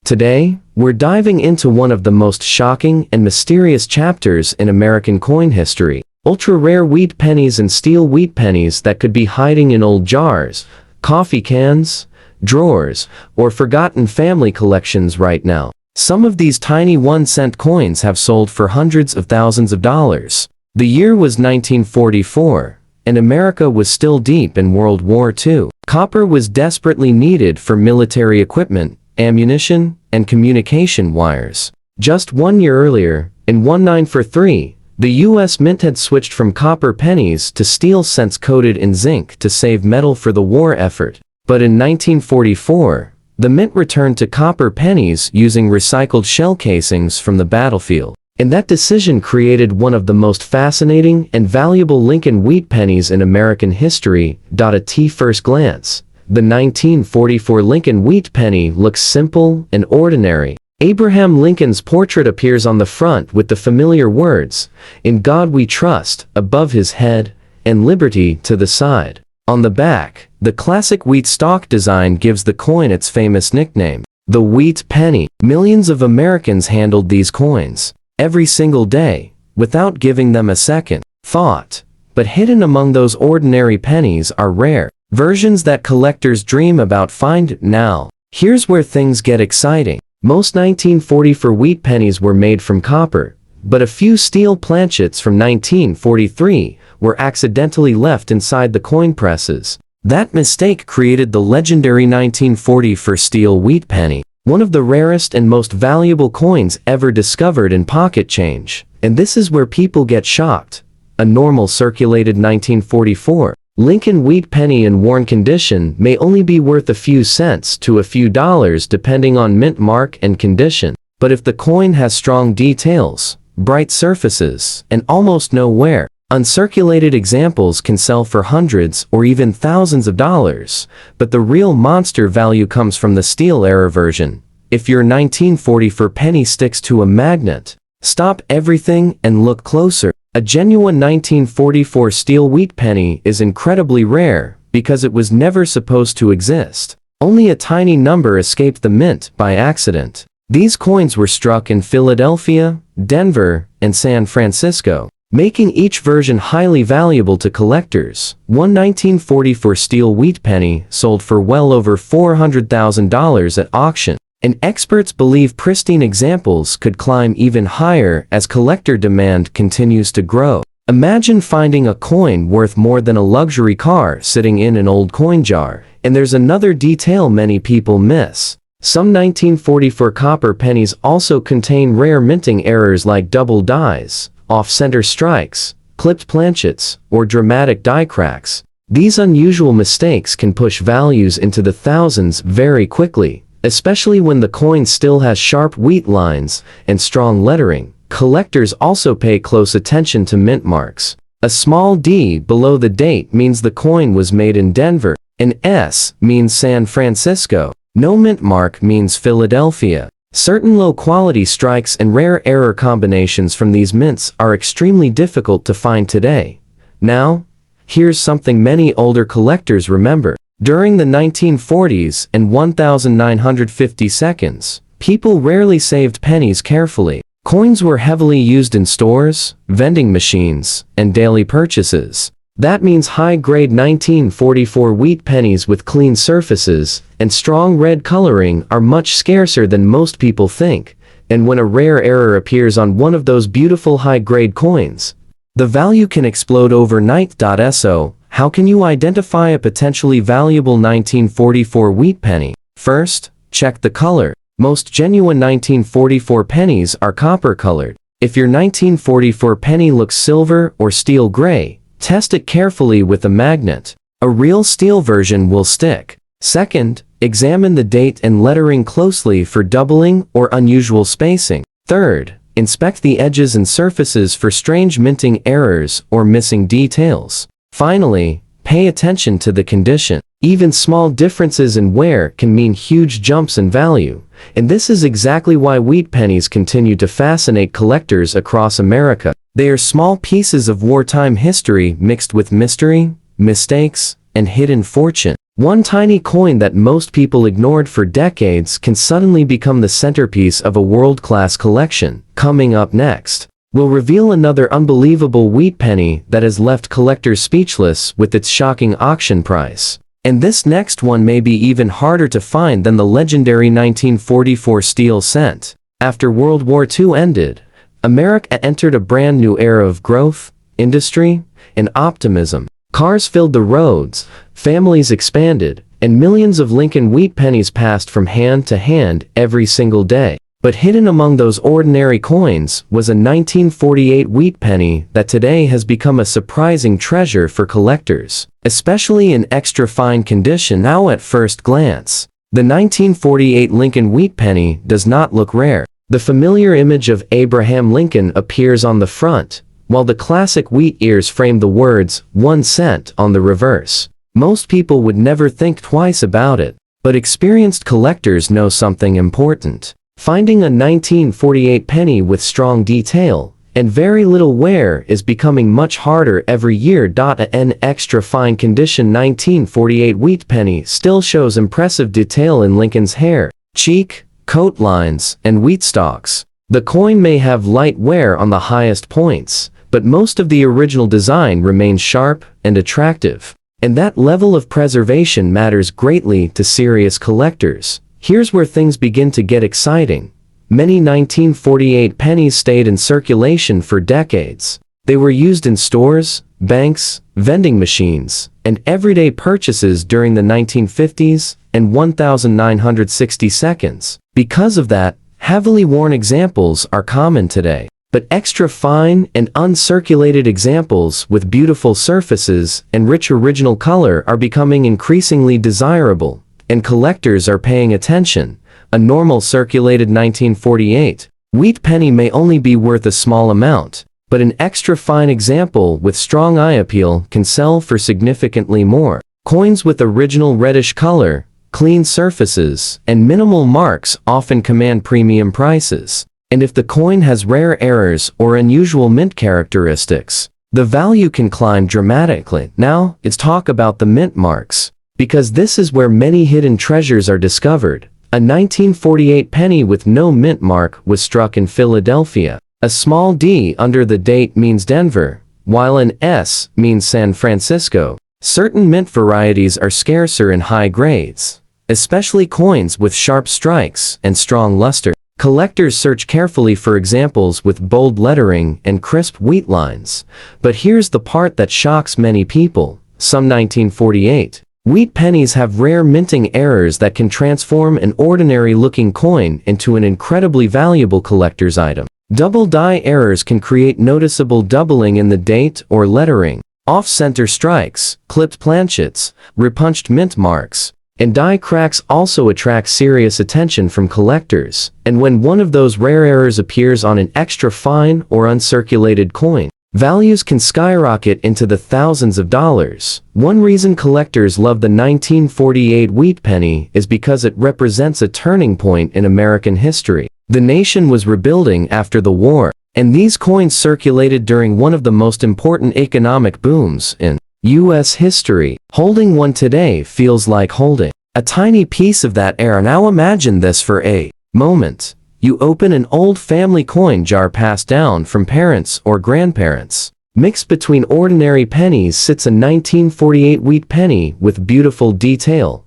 Today, we're diving into one of the most shocking and mysterious chapters in American coin history. Ultra-rare wheat pennies and steel wheat pennies that could be hiding in old jars, coffee cans, drawers, or forgotten family collections right now. Some of these tiny 1-cent coins have sold for hundreds of thousands of dollars. The year was 1944, and America was still deep in World War II. Copper was desperately needed for military equipment, ammunition, and communication wires. Just 1 year earlier, in 1943, the U.S. Mint had switched from copper pennies to steel cents coated in zinc to save metal for the war effort. But in 1944, the Mint returned to copper pennies using recycled shell casings from the battlefield. And that decision created one of the most fascinating and valuable Lincoln Wheat Pennies in American history. At first glance, the 1944 Lincoln Wheat Penny looks simple and ordinary. Abraham Lincoln's portrait appears on the front with the familiar words, "In God we trust," above his head, and "Liberty" to the side. On the back, the classic wheat stalk design gives the coin its famous nickname, the Wheat Penny. Millions of Americans handled these coins every single day, without giving them a second thought. But hidden among those ordinary pennies are rare versions that collectors dream about finding. Now, here's where things get exciting. Most 1944 wheat pennies were made from copper, but a few steel planchets from 1943 were accidentally left inside the coin presses. That mistake created the legendary 1944 steel wheat penny, one of the rarest and most valuable coins ever discovered in pocket change. And this is where people get shocked. A normal circulated 1944 Lincoln Wheat Penny in worn condition may only be worth a few cents to a few dollars depending on mint mark and condition. But if the coin has strong details, bright surfaces, and almost no wear, uncirculated examples can sell for hundreds or even thousands of dollars. But the real monster value comes from the steel-era version. If your 1944 penny sticks to a magnet, stop everything and look closer. A genuine 1944 steel wheat penny is incredibly rare because it was never supposed to exist. Only a tiny number escaped the mint by accident. These coins were struck in Philadelphia, Denver, and San Francisco, making each version highly valuable to collectors. One 1944 steel wheat penny sold for well over $400,000 at auction, and experts believe pristine examples could climb even higher as collector demand continues to grow. Imagine finding a coin worth more than a luxury car sitting in an old coin jar. And there's another detail many people miss. Some 1944 copper pennies also contain rare minting errors like double dies, off-center strikes, clipped planchets, or dramatic die cracks. These unusual mistakes can push values into the thousands very quickly, especially when the coin still has sharp wheat lines and strong lettering. Collectors also pay close attention to mint marks. A small D below the date means the coin was made in Denver. An S means San Francisco. No mint mark means Philadelphia. Certain low-quality strikes and rare error combinations from these mints are extremely difficult to find today. Now, here's something many older collectors remember. During the 1940s and 1952, people rarely saved pennies carefully. Coins were heavily used in stores, vending machines, and daily purchases. That means high-grade 1944 wheat pennies with clean surfaces and strong red coloring are much scarcer than most people think. And when a rare error appears on one of those beautiful high-grade coins, the value can explode overnight. So, how can you identify a potentially valuable 1944 wheat penny? First, check the color. Most genuine 1944 pennies are copper-colored. If your 1944 penny looks silver or steel gray, test it carefully with a magnet. A real steel version will stick. Second, examine the date and lettering closely for doubling or unusual spacing. Third, inspect the edges and surfaces for strange minting errors or missing details. Finally, pay attention to the condition. Even small differences in wear can mean huge jumps in value. And this is exactly why wheat pennies continue to fascinate collectors across America. They are small pieces of wartime history mixed with mystery, mistakes, and hidden fortune. One tiny coin that most people ignored for decades can suddenly become the centerpiece of a world-class collection. Coming up next, we'll reveal another unbelievable wheat penny that has left collectors speechless with its shocking auction price. And this next one may be even harder to find than the legendary 1944 steel cent. After World War II ended, America entered a brand new era of growth, industry, and optimism. Cars filled the roads, families expanded, and millions of Lincoln Wheat Pennies passed from hand to hand every single day. But hidden among those ordinary coins was a 1948 wheat penny that today has become a surprising treasure for collectors, especially in extra fine condition. Now at first glance, the 1948 Lincoln Wheat Penny does not look rare. The familiar image of Abraham Lincoln appears on the front, while the classic wheat ears frame the words, 1 cent, on the reverse. Most people would never think twice about it, but experienced collectors know something important. Finding a 1948 penny with strong detail and very little wear is becoming much harder every year. An extra fine condition 1948 wheat penny still shows impressive detail in Lincoln's hair, cheek, coat lines, and wheat stalks. The coin may have light wear on the highest points, but most of the original design remains sharp and attractive. And that level of preservation matters greatly to serious collectors. Here's where things begin to get exciting. Many 1948 pennies stayed in circulation for decades. They were used in stores, banks, vending machines, and everyday purchases during the 1950s and 1962. Because of that, heavily worn examples are common today. But extra fine and uncirculated examples with beautiful surfaces and rich original color are becoming increasingly desirable, and collectors are paying attention. A normal circulated 1948 wheat penny may only be worth a small amount, but an extra fine example with strong eye appeal can sell for significantly more. Coins with original reddish color, clean surfaces, and minimal marks often command premium prices. And if the coin has rare errors or unusual mint characteristics, the value can climb dramatically. Now, let's talk about the mint marks, because this is where many hidden treasures are discovered. A 1948 penny with no mint mark was struck in Philadelphia. A small D under the date means Denver, while an S means San Francisco. Certain mint varieties are scarcer in high grades, especially coins with sharp strikes and strong luster. Collectors search carefully for examples with bold lettering and crisp wheat lines. But here's the part that shocks many people. Some 1948 wheat pennies have rare minting errors that can transform an ordinary-looking coin into an incredibly valuable collector's item. Double die errors can create noticeable doubling in the date or lettering. Off-center strikes, clipped planchets, repunched mint marks, and die cracks also attract serious attention from collectors. And when one of those rare errors appears on an extra fine or uncirculated coin, values can skyrocket into the thousands of dollars. One reason collectors love the 1948 wheat penny is because it represents a turning point in American history. The nation was rebuilding after the war, and these coins circulated during one of the most important economic booms in U.S. history. Holding one today feels like holding a tiny piece of that era. Now imagine this for a moment. You open an old family coin jar passed down from parents or grandparents. Mixed between ordinary pennies sits a 1948 wheat penny with beautiful detail,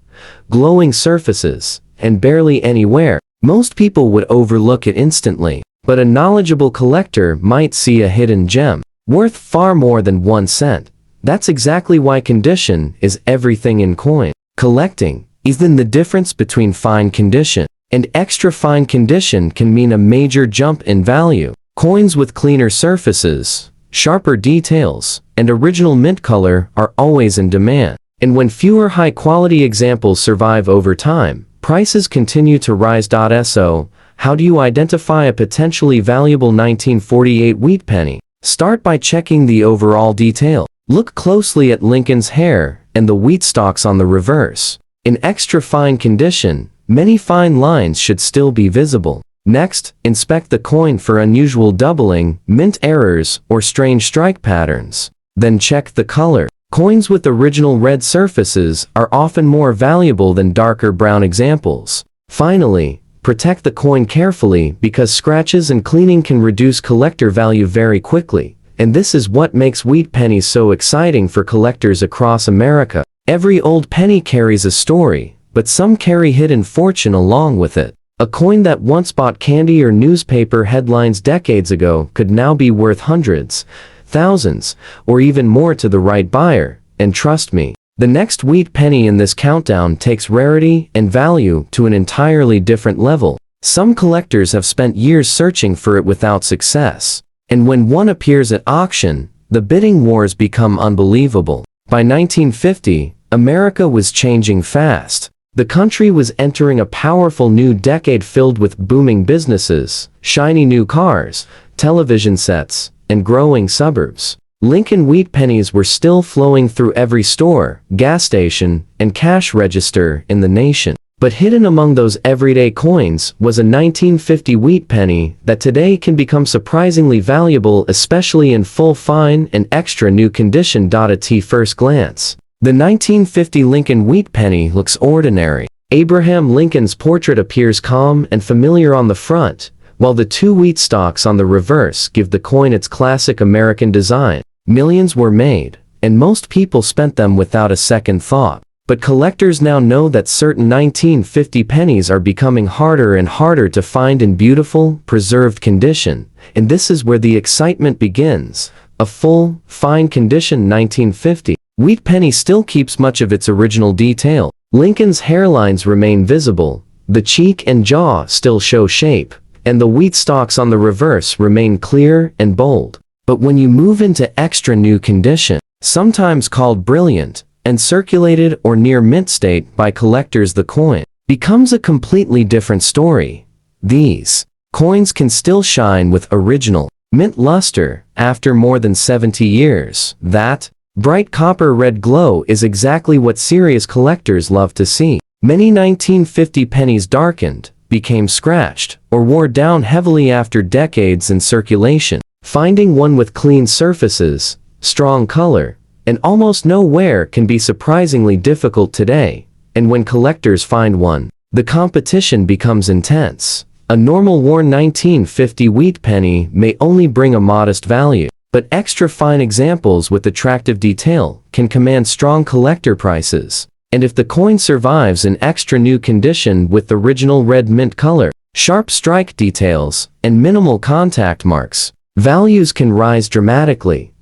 glowing surfaces, and barely any wear. Most people would overlook it instantly, but a knowledgeable collector might see a hidden gem, worth far more than 1 cent. That's exactly why condition is everything in coin collecting. Even the difference between fine condition and extra fine condition can mean a major jump in value. Coins with cleaner surfaces, sharper details, and original mint color are always in demand. And when fewer high-quality examples survive over time, prices continue to rise. So, how do you identify a potentially valuable 1948 wheat penny? Start by checking the overall detail. Look closely at Lincoln's hair and the wheat stalks on the reverse. In extra fine condition, many fine lines should still be visible. Next, inspect the coin for unusual doubling, mint errors, or strange strike patterns. Then check the color. Coins with original red surfaces are often more valuable than darker brown examples. Finally, protect the coin carefully because scratches and cleaning can reduce collector value very quickly. And this is what makes wheat pennies so exciting for collectors across America. Every old penny carries a story, but some carry hidden fortune along with it. A coin that once bought candy or newspaper headlines decades ago could now be worth hundreds, thousands, or even more to the right buyer. And trust me, the next wheat penny in this countdown takes rarity and value to an entirely different level. Some collectors have spent years searching for it without success. And when one appears at auction, the bidding wars become unbelievable. By 1950, America was changing fast. The country was entering a powerful new decade filled with booming businesses, shiny new cars, television sets, and growing suburbs. Lincoln Wheat Pennies were still flowing through every store, gas station, and cash register in the nation. But hidden among those everyday coins was a 1950 wheat penny that today can become surprisingly valuable, especially in full fine and extra new condition. At first glance, the 1950 Lincoln Wheat Penny looks ordinary. Abraham Lincoln's portrait appears calm and familiar on the front, while the two wheat stalks on the reverse give the coin its classic American design. Millions were made, and most people spent them without a second thought. But collectors now know that certain 1950 pennies are becoming harder and harder to find in beautiful, preserved condition, and this is where the excitement begins. A full, fine condition 1950 wheat penny still keeps much of its original detail. Lincoln's hairlines remain visible, the cheek and jaw still show shape, and the wheat stalks on the reverse remain clear and bold. But when you move into extra new condition, sometimes called brilliant, and circulated or near mint state by collectors, the coin becomes a completely different story. These coins can still shine with original mint luster after more than 70 years. That bright copper red glow is exactly what serious collectors love to see. Many 1950 pennies darkened, became scratched, or wore down heavily after decades in circulation. Finding one with clean surfaces, strong color, and almost no wear can be surprisingly difficult today, and when collectors find one, the competition becomes intense. A normal worn 1950 wheat penny may only bring a modest value, but extra fine examples with attractive detail can command strong collector prices. And if the coin survives in extra new condition with original red mint color, sharp strike details, and minimal contact marks, values can rise dramatically.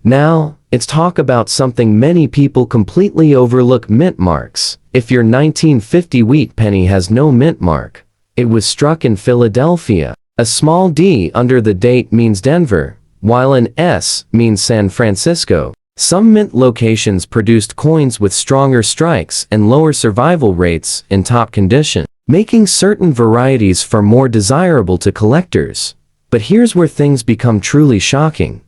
Now, let's talk about something many people completely overlook: mint marks. If your 1950 wheat penny has no mint mark, it was struck in Philadelphia. A small D under the date means Denver, while an S means San Francisco. Some mint locations produced coins with stronger strikes and lower survival rates in top condition, making certain varieties far more desirable to collectors. But here's where things become truly shocking.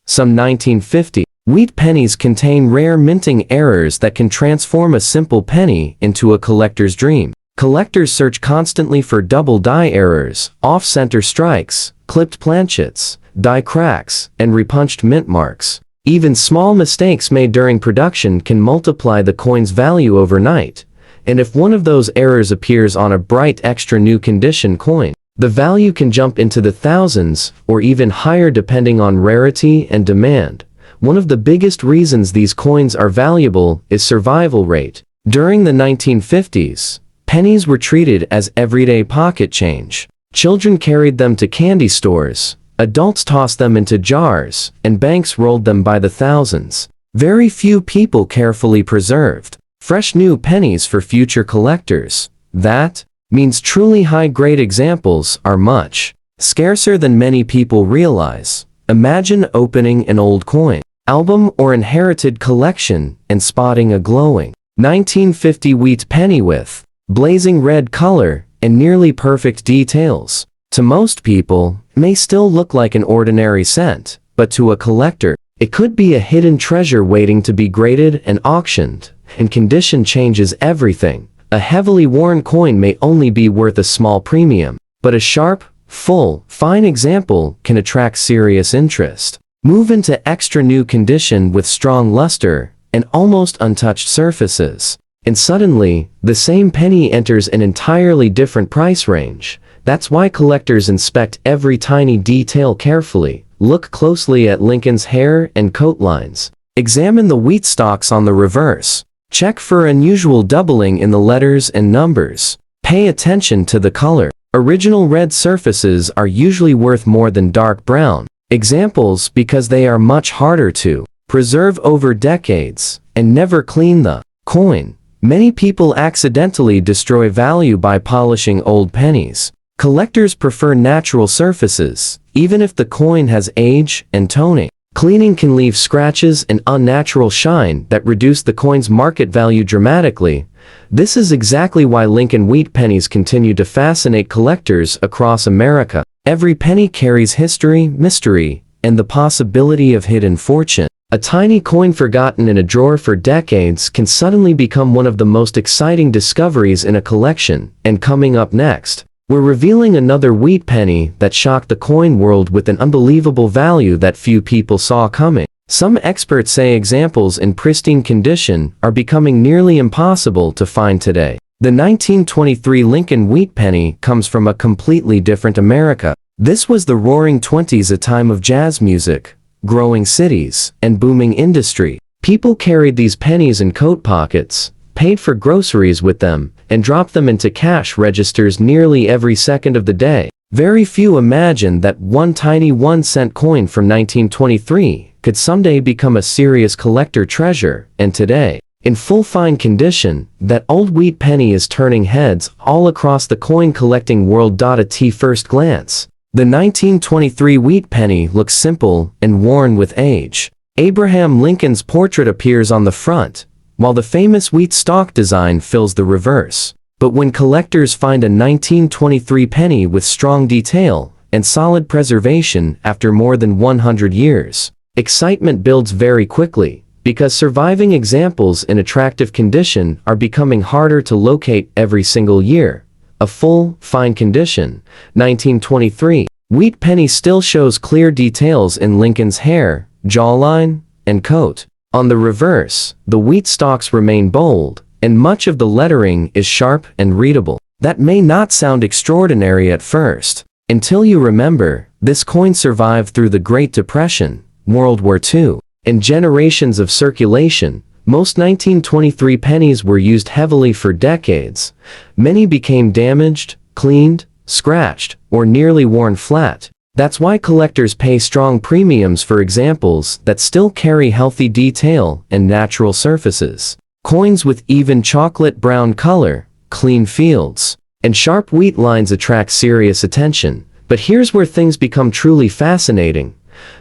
Some 1950 wheat pennies contain rare minting errors that can transform a simple penny into a collector's dream. Collectors search constantly for double die errors, off-center strikes, clipped planchets, die cracks, and repunched mint marks. Even small mistakes made during production can multiply the coin's value overnight. And if one of those errors appears on a bright extra new condition coin, the value can jump into the thousands or even higher depending on rarity and demand. One of the biggest reasons these coins are valuable is survival rate. During the 1950s, pennies were treated as everyday pocket change. Children carried them to candy stores, adults tossed them into jars, and banks rolled them by the thousands. Very few people carefully preserved fresh new pennies for future collectors. That means truly high-grade examples are much scarcer than many people realize. Imagine opening an old coin album or inherited collection and spotting a glowing 1950 wheat penny with blazing red color and nearly perfect details. To most people, it may still look like an ordinary cent, but to a collector, it could be a hidden treasure waiting to be graded and auctioned, and condition changes everything. A heavily worn coin may only be worth a small premium, but a sharp, full, fine example can attract serious interest. Move into extra new condition with strong luster, and almost untouched surfaces. And suddenly, the same penny enters an entirely different price range. That's why collectors inspect every tiny detail carefully. Look closely at Lincoln's hair and coat lines. Examine the wheat stalks on the reverse. Check for unusual doubling in the letters and numbers. Pay attention to the color. Original red surfaces are usually worth more than dark brown. Examples because they are much harder to preserve over decades and never clean the coin. Many people accidentally destroy value by polishing old pennies. Collectors prefer natural surfaces, even if the coin has age and toning. Cleaning can leave scratches and unnatural shine that reduce the coin's market value dramatically. This is exactly why Lincoln Wheat Pennies continue to fascinate collectors across America. Every penny carries history, mystery, and the possibility of hidden fortune. A tiny coin forgotten in a drawer for decades can suddenly become one of the most exciting discoveries in a collection. And coming up next, we're revealing another wheat penny that shocked the coin world with an unbelievable value that few people saw coming. Some experts say examples in pristine condition are becoming nearly impossible to find today. The 1923 Lincoln Wheat Penny comes from a completely different America. This was the Roaring Twenties, a time of jazz music, growing cities, and booming industry. People carried these pennies in coat pockets, paid for groceries with them, and dropped them into cash registers nearly every second of the day. Very few imagined that one tiny 1-cent coin from 1923 could someday become a serious collector treasure, and today, in full fine condition, that old wheat penny is turning heads all across the coin collecting world. At first glance, the 1923 wheat penny looks simple and worn with age. Abraham Lincoln's portrait appears on the front, while the famous wheat stalk design fills the reverse. But when collectors find a 1923 penny with strong detail and solid preservation after more than 100 years, excitement builds very quickly, because surviving examples in attractive condition are becoming harder to locate every single year. A full, fine condition, 1923 wheat penny still shows clear details in Lincoln's hair, jawline, and coat. On the reverse, the wheat stalks remain bold, and much of the lettering is sharp and readable. That may not sound extraordinary at first, until you remember, this coin survived through the Great Depression, World War II, and generations of circulation. Most 1923 pennies were used heavily for decades. Many became damaged, cleaned, scratched, or nearly worn flat. That's why collectors pay strong premiums for examples that still carry healthy detail and natural surfaces. Coins with even chocolate brown color, clean fields, and sharp wheat lines attract serious attention. But here's where things become truly fascinating.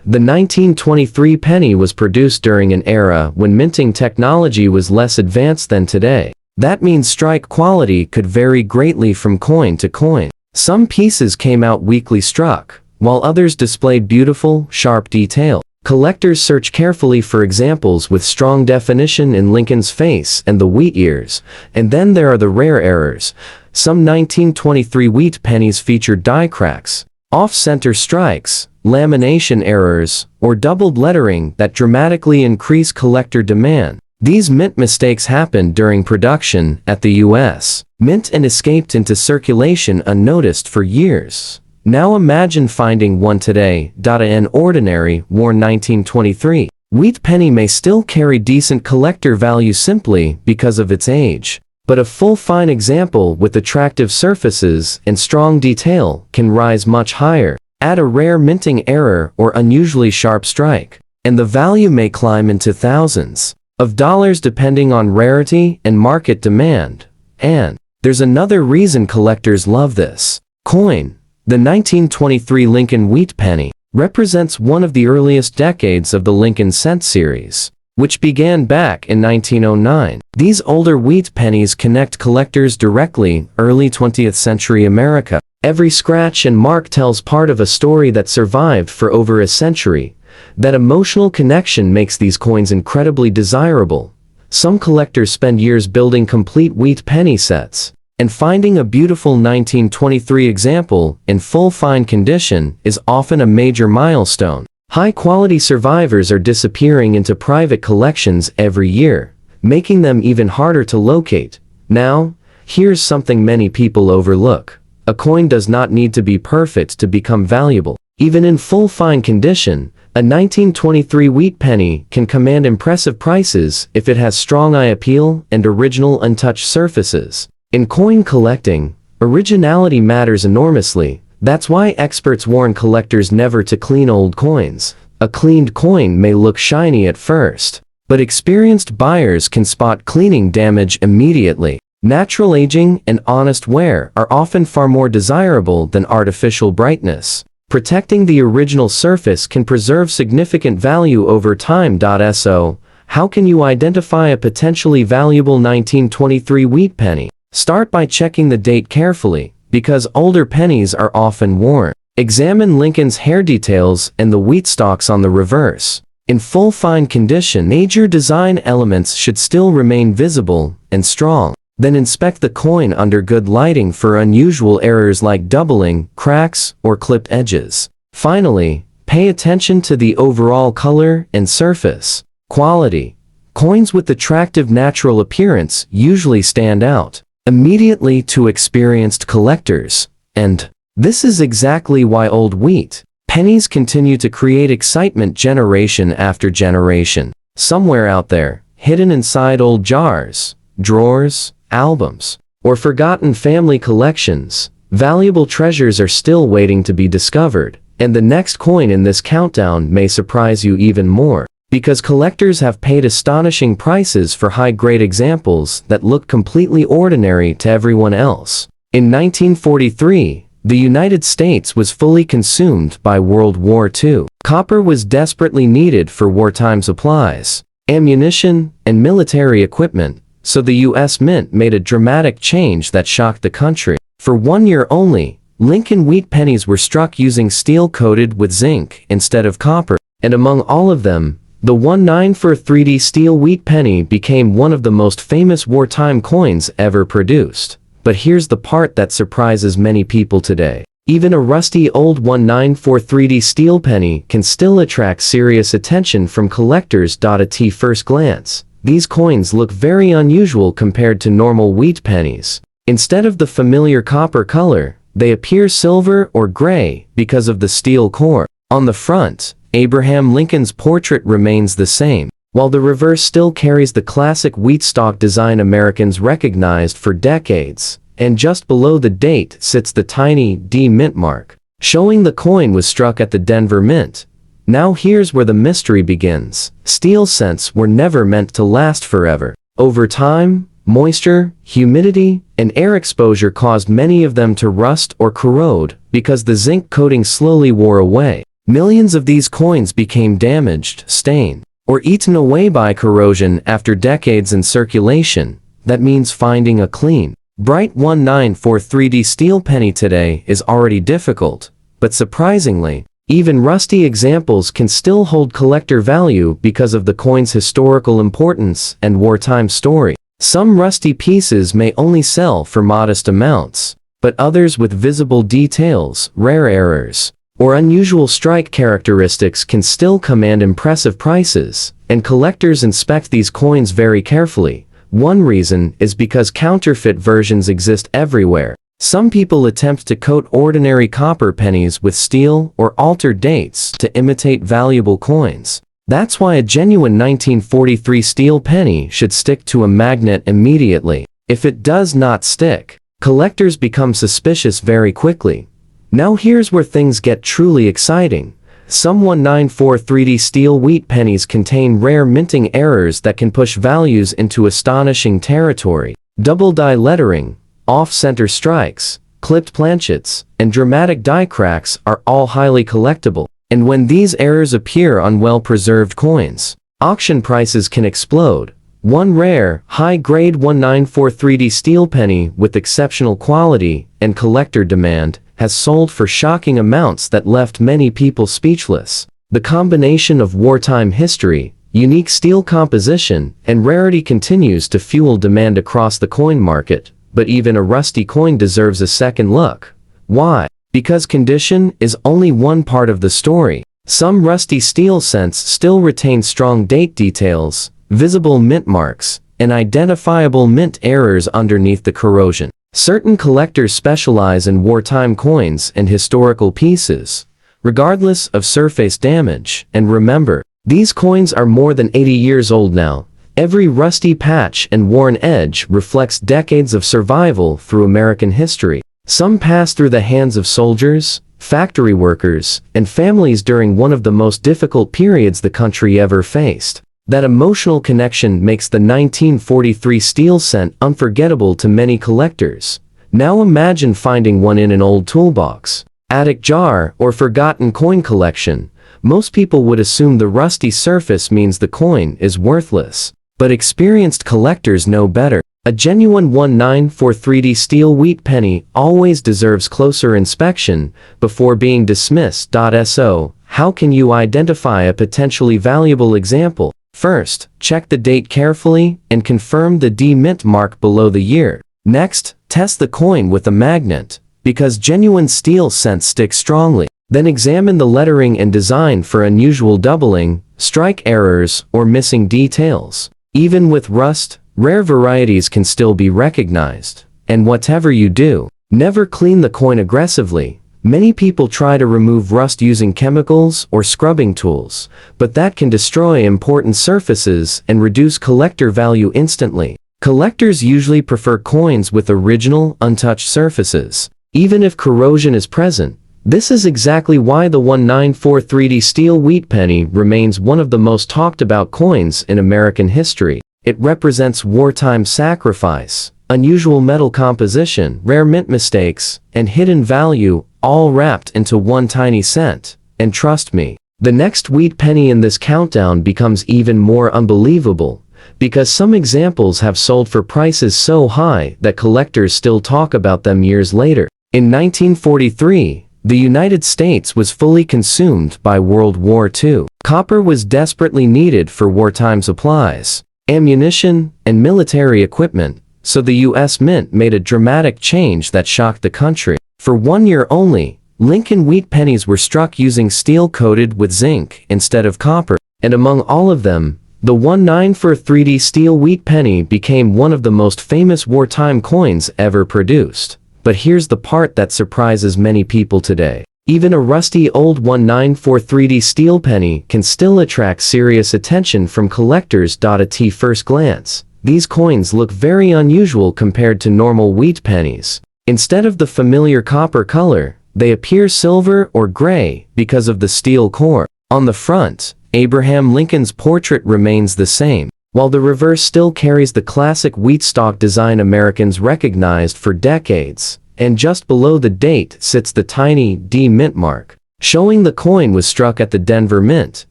The 1923 penny was produced during an era when minting technology was less advanced than today. That means strike quality could vary greatly from coin to coin. Some pieces came out weakly struck, while others displayed beautiful, sharp detail. Collectors search carefully for examples with strong definition in Lincoln's face and the wheat ears. And then there are the rare errors. Some 1923 wheat pennies featured die cracks, off-center strikes, lamination errors, or doubled lettering that dramatically increase collector demand. These mint mistakes happened during production at the U.S. Mint and escaped into circulation unnoticed for years. Now imagine finding one today. An ordinary, worn 1923 wheat penny may still carry decent collector value simply because of its age. But a full fine example with attractive surfaces and strong detail can rise much higher. Add a rare minting error or unusually sharp strike, and the value may climb into thousands of dollars depending on rarity and market demand. And there's another reason collectors love this coin. The 1923 Lincoln Wheat Penny represents one of the earliest decades of the Lincoln Cent series, which began back in 1909. These older wheat pennies connect collectors directly. Early 20th century America. Every scratch and mark tells part of a story that survived for over a century. That emotional connection makes these coins incredibly desirable. Some collectors spend years building complete wheat penny sets, and finding a beautiful 1923 example in full fine condition is often a major milestone. High-quality survivors are disappearing into private collections every year, making them even harder to locate. Now, here's something many people overlook. A coin does not need to be perfect to become valuable. Even in full fine condition, a 1923 wheat penny can command impressive prices if it has strong eye appeal and original untouched surfaces. In coin collecting, originality matters enormously. That's why experts warn collectors never to clean old coins. A cleaned coin may look shiny at first, but experienced buyers can spot cleaning damage immediately. Natural aging and honest wear are often far more desirable than artificial brightness. Protecting the original surface can preserve significant value over time. So, how can you identify a potentially valuable 1923 wheat penny? Start by checking the date carefully, because older pennies are often worn. Examine Lincoln's hair details and the wheat stalks on the reverse. In full fine condition, major design elements should still remain visible and strong. Then inspect the coin under good lighting for unusual errors like doubling, cracks, or clipped edges. Finally, pay attention to the overall color and surface quality. Coins with attractive natural appearance usually stand out immediately to experienced collectors. And this is exactly why old wheat pennies continue to create excitement generation after generation. Somewhere out there, hidden inside old jars, drawers, albums, or forgotten family collections, valuable treasures are still waiting to be discovered, and the next coin in this countdown may surprise you even more, because collectors have paid astonishing prices for high-grade examples that look completely ordinary to everyone else. In 1943, the United States was fully consumed by World War II. Copper was desperately needed for wartime supplies, ammunition, and military equipment. So the U.S. Mint made a dramatic change that shocked the country. For 1 year only, Lincoln Wheat Pennies were struck using steel coated with zinc instead of copper, and among all of them, the 194 steel wheat penny became one of the most famous wartime coins ever produced. But here's the part that surprises many people today. Even a rusty old 194 steel penny can still attract serious attention from collectors. At first glance, these coins look very unusual compared to normal wheat pennies. Instead of the familiar copper color, they appear silver or gray because of the steel core. On the front, Abraham Lincoln's portrait remains the same, while the reverse still carries the classic wheat stalk design Americans recognized for decades, and just below the date sits the tiny D mint mark, showing the coin was struck at the Denver Mint. Now here's where the mystery begins. Steel cents were never meant to last forever. Over time, moisture, humidity, and air exposure caused many of them to rust or corrode because the zinc coating slowly wore away. Millions of these coins became damaged, stained, or eaten away by corrosion after decades in circulation. That means finding a clean, bright 194 steel penny today is already difficult, but surprisingly, even rusty examples can still hold collector value because of the coin's historical importance and wartime story. Some rusty pieces may only sell for modest amounts, but others with visible details, rare errors, or unusual strike characteristics can still command impressive prices, and collectors inspect these coins very carefully. One reason is because counterfeit versions exist everywhere. Some people attempt to coat ordinary copper pennies with steel or altered dates to imitate valuable coins. That's why a genuine 1943 steel penny should stick to a magnet immediately. If it does not stick, collectors become suspicious very quickly. Now here's where things get truly exciting. Some 194 steel wheat pennies contain rare minting errors that can push values into astonishing territory. Double die lettering, off-center strikes, clipped planchets, and dramatic die cracks are all highly collectible. And when these errors appear on well-preserved coins, auction prices can explode. One rare, high-grade 194 steel penny with exceptional quality and collector demand has sold for shocking amounts that left many people speechless. The combination of wartime history, unique steel composition, and rarity continues to fuel demand across the coin market. But even a rusty coin deserves a second look. Why? Because condition is only one part of the story. Some rusty steel cents still retain strong date details, visible mint marks, and identifiable mint errors underneath the corrosion. Certain collectors specialize in wartime coins and historical pieces, regardless of surface damage, and remember, these coins are more than 80 years old now. Every rusty patch and worn edge reflects decades of survival through American history. Some passed through the hands of soldiers, factory workers, and families during one of the most difficult periods the country ever faced. That emotional connection makes the 1943 steel cent unforgettable to many collectors. Now imagine finding one in an old toolbox, attic jar, or forgotten coin collection. Most people would assume the rusty surface means the coin is worthless. But experienced collectors know better. A genuine 1943 steel wheat penny always deserves closer inspection before being dismissed. So, how can you identify a potentially valuable example? First, check the date carefully and confirm the D mint mark below the year. Next, test the coin with a magnet, because genuine steel cents stick strongly. Then examine the lettering and design for unusual doubling, strike errors, or missing details. Even with rust, rare varieties can still be recognized. And whatever you do, never clean the coin aggressively. Many people try to remove rust using chemicals or scrubbing tools, but that can destroy important surfaces and reduce collector value instantly. Collectors usually prefer coins with original, untouched surfaces, even if corrosion is present. This is exactly why the 1943 steel wheat penny remains one of the most talked about coins in American history. It represents wartime sacrifice, unusual metal composition, rare mint mistakes, and hidden value, all wrapped into one tiny cent. And trust me, the next wheat penny in this countdown becomes even more unbelievable, because some examples have sold for prices so high that collectors still talk about them years later. In 1943, the United States was fully consumed by World War II. Copper was desperately needed for wartime supplies, ammunition, and military equipment, so the U.S. Mint made a dramatic change that shocked the country. For 1 year only, Lincoln Wheat Pennies were struck using steel coated with zinc instead of copper, and among all of them, the 1943 steel wheat penny became one of the most famous wartime coins ever produced. But here's the part that surprises many people today. Even a rusty old 1943 steel penny can still attract serious attention from collectors. At first glance, these coins look very unusual compared to normal wheat pennies. Instead of the familiar copper color, they appear silver or gray because of the steel core. On the front, Abraham Lincoln's portrait remains the same, while the reverse still carries the classic wheat stalk design Americans recognized for decades, and just below the date sits the tiny D mint mark, showing the coin was struck at the Denver Mint.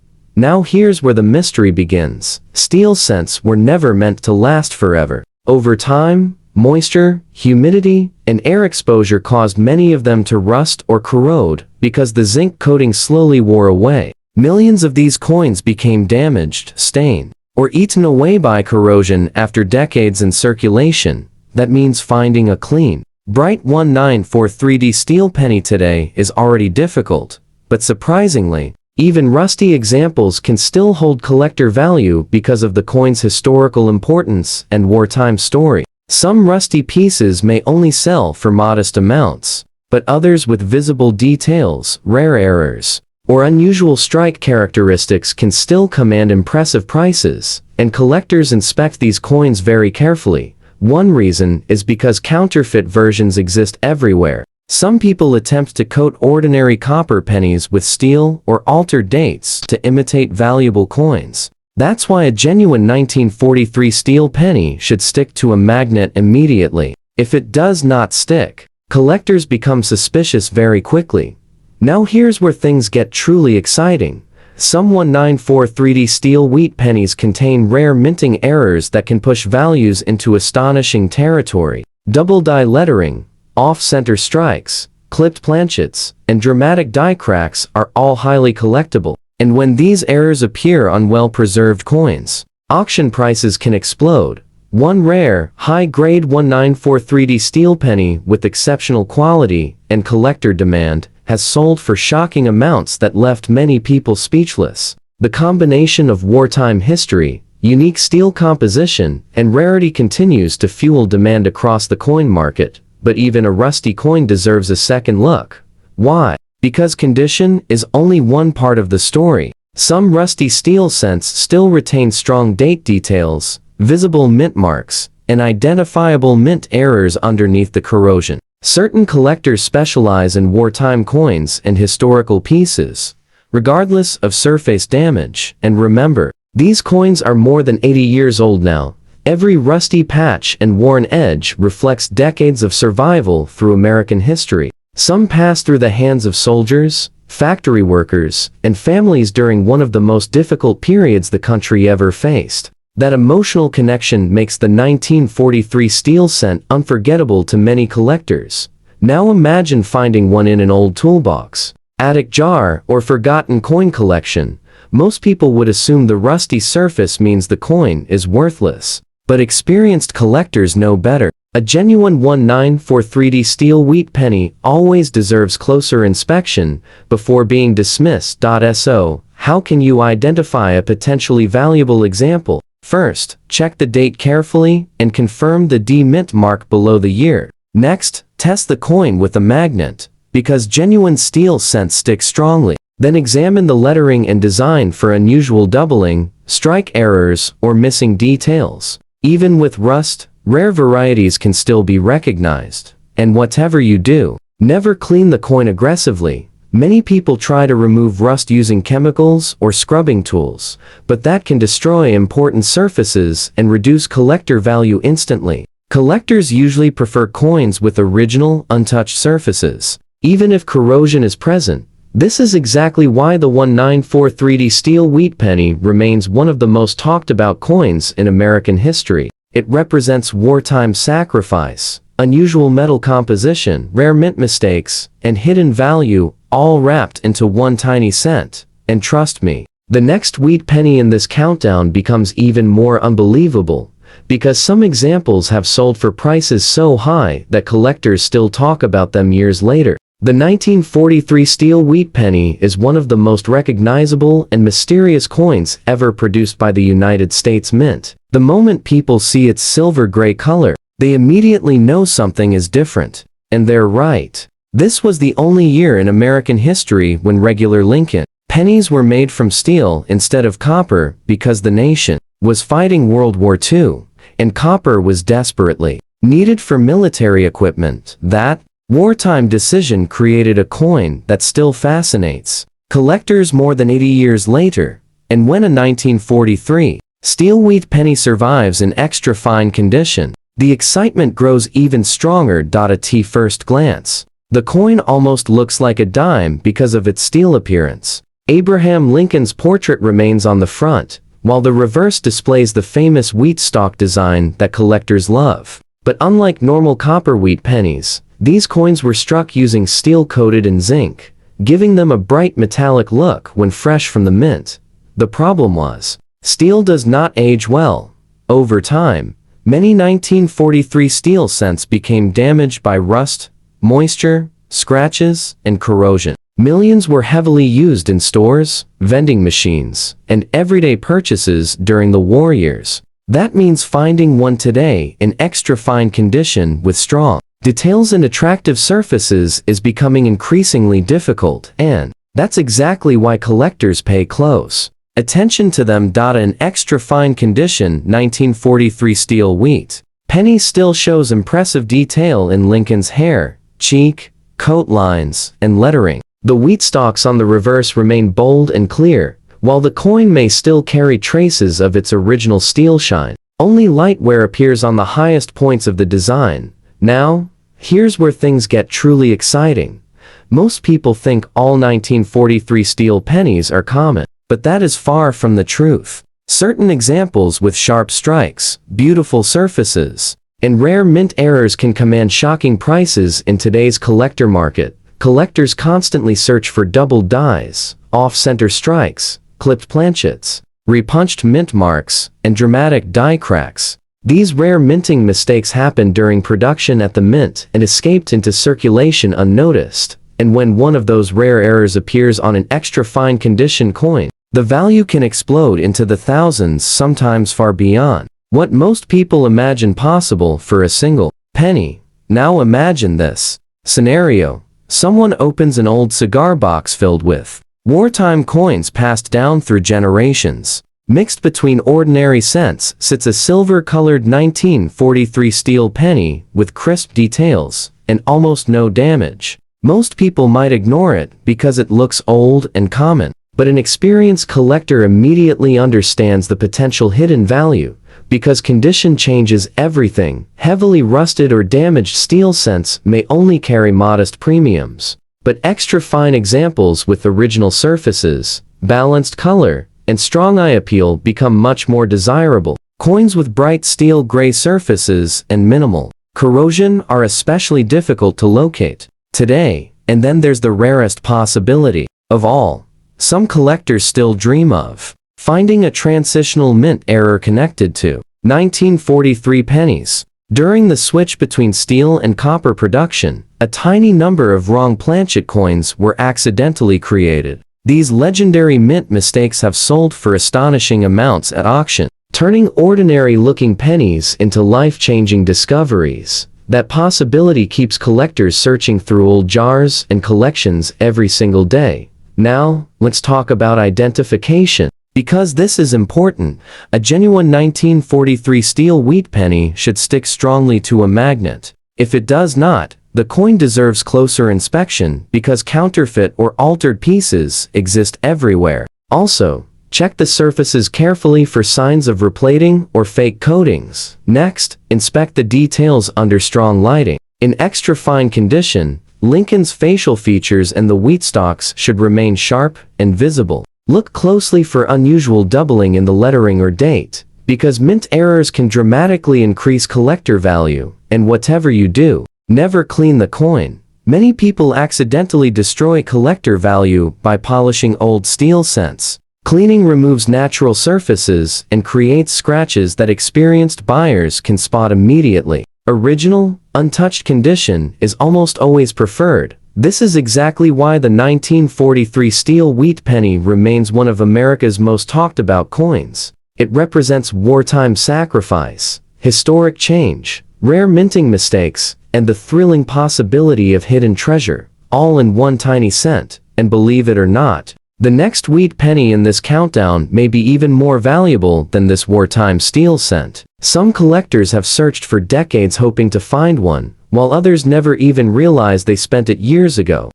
Now here's where the mystery begins. Steel cents were never meant to last forever. Over time, moisture, humidity, and air exposure caused many of them to rust or corrode because the zinc coating slowly wore away. Millions of these coins became damaged, stained, or eaten away by corrosion after decades in circulation. That means finding a clean, bright 1943 steel penny today is already difficult, but surprisingly, even rusty examples can still hold collector value because of the coin's historical importance and wartime story. Some rusty pieces may only sell for modest amounts, but others with visible details, rare errors, or unusual strike characteristics can still command impressive prices, and collectors inspect these coins very carefully. One reason is because counterfeit versions exist everywhere. Some people attempt to coat ordinary copper pennies with steel or alter dates to imitate valuable coins. That's why a genuine 1943 steel penny should stick to a magnet immediately. If it does not stick, collectors become suspicious very quickly. Now here's where things get truly exciting. Some 1943 steel wheat pennies contain rare minting errors that can push values into astonishing territory. Double die lettering, off-center strikes, clipped planchets, and dramatic die cracks are all highly collectible. And when these errors appear on well-preserved coins, auction prices can explode. One rare, high-grade 1943 steel penny with exceptional quality and collector demand has sold for shocking amounts that left many people speechless. The combination of wartime history, unique steel composition, and rarity continues to fuel demand across the coin market, but even a rusty coin deserves a second look. Why? Because condition is only one part of the story. Some rusty steel cents still retain strong date details, visible mint marks, and identifiable mint errors underneath the corrosion. Certain collectors specialize in wartime coins and historical pieces, regardless of surface damage, and remember, these coins are more than 80 years old now. Every rusty patch and worn edge reflects decades of survival through American history. Some passed through the hands of soldiers, factory workers, and families during one of the most difficult periods the country ever faced. That emotional connection makes the 1943 steel cent unforgettable to many collectors. Now imagine finding one in an old toolbox, attic jar, or forgotten coin collection. Most people would assume the rusty surface means the coin is worthless. But experienced collectors know better. A genuine 1943 steel wheat penny always deserves closer inspection before being dismissed. So, how can you identify a potentially valuable example? First, check the date carefully and confirm the D mint mark below the year. Next, test the coin with a magnet, because genuine steel cents stick strongly. Then examine the lettering and design for unusual doubling, strike errors, or missing details. Even with rust, rare varieties can still be recognized. And whatever you do, never clean the coin aggressively. Many people try to remove rust using chemicals or scrubbing tools, but that can destroy important surfaces and reduce collector value instantly. Collectors usually prefer coins with original, untouched surfaces, even if corrosion is present. This is exactly why the 1943 steel wheat penny remains one of the most talked about coins in American history. It represents wartime sacrifice, unusual metal composition, rare mint mistakes, and hidden value, all wrapped into one tiny cent. And trust me, the next wheat penny in this countdown becomes even more unbelievable, because some examples have sold for prices so high that collectors still talk about them years later. The 1943 steel wheat penny is one of the most recognizable and mysterious coins ever produced by the United States Mint. The moment people see its silver-gray color, they immediately know something is different. And they're right. This was the only year in American history when regular Lincoln pennies were made from steel instead of copper, because the nation was fighting World War II, and copper was desperately needed for military equipment. That wartime decision created a coin that still fascinates collectors more than 80 years later. And when a 1943 steel wheat penny survives in extra fine condition, the excitement grows even stronger. At first glance, the coin almost looks like a dime because of its steel appearance. Abraham Lincoln's portrait remains on the front, while the reverse displays the famous wheat stalk design that collectors love. But unlike normal copper wheat pennies, these coins were struck using steel coated in zinc, giving them a bright metallic look when fresh from the mint. The problem was, steel does not age well. Over time, many 1943 steel cents became damaged by rust, moisture, scratches, and corrosion. Millions were heavily used in stores, vending machines, and everyday purchases during the war years. That means finding one today in extra fine condition with strong details and attractive surfaces is becoming increasingly difficult, and that's exactly why collectors pay close attention to them. In extra fine condition 1943 steel wheat penny still shows impressive detail in Lincoln's hair, cheek, coat lines, and lettering. The wheat stalks on the reverse remain bold and clear, while the coin may still carry traces of its original steel shine. Only light wear appears on the highest points of the design. Now, here's where things get truly exciting. Most people think all 1943 steel pennies are common, but that is far from the truth. Certain examples with sharp strikes, beautiful surfaces, and rare mint errors can command shocking prices in today's collector market. Collectors constantly search for doubled dies, off-center strikes, clipped planchets, repunched mint marks, and dramatic die cracks. These rare minting mistakes happened during production at the mint and escaped into circulation unnoticed. and when one of those rare errors appears on an extra fine condition coin, the value can explode into the thousands, sometimes far beyond what most people imagine possible for a single penny. Now imagine this scenario. Someone opens an old cigar box filled with wartime coins passed down through generations. Mixed between ordinary cents sits a silver-colored 1943 steel penny with crisp details and almost no damage. Most people might ignore it because it looks old and common, but an experienced collector immediately understands the potential hidden value, because condition changes everything. Heavily rusted or damaged steel cents may only carry modest premiums, but extra fine examples with original surfaces, balanced color, and strong eye appeal become much more desirable. Coins with bright steel gray surfaces and minimal corrosion are especially difficult to locate today. And then there's the rarest possibility of all. Some collectors still dream of finding a transitional mint error connected to 1943 pennies. During the switch between steel and copper production, a tiny number of wrong planchet coins were accidentally created. These legendary mint mistakes have sold for astonishing amounts at auction, turning ordinary-looking pennies into life-changing discoveries. That possibility keeps collectors searching through old jars and collections every single day. Now, let's talk about identification. Because this is important, a genuine 1943 steel wheat penny should stick strongly to a magnet. If it does not, the coin deserves closer inspection because counterfeit or altered pieces exist everywhere. Also, check the surfaces carefully for signs of replating or fake coatings. Next, inspect the details under strong lighting. In extra fine condition, Lincoln's facial features and the wheat stalks should remain sharp and visible. Look closely for unusual doubling in the lettering or date, because mint errors can dramatically increase collector value. And whatever you do, never clean the coin. Many people accidentally destroy collector value by polishing old steel cents. Cleaning removes natural surfaces and creates scratches that experienced buyers can spot immediately. Original, untouched condition is almost always preferred. This is exactly why the 1943 steel wheat penny remains one of America's most talked about coins. It represents wartime sacrifice, historic change, rare minting mistakes, and the thrilling possibility of hidden treasure, all in one tiny cent. And believe it or not, the next wheat penny in this countdown may be even more valuable than this wartime steel cent. Some collectors have searched for decades hoping to find one, while others never even realized they spent it years ago.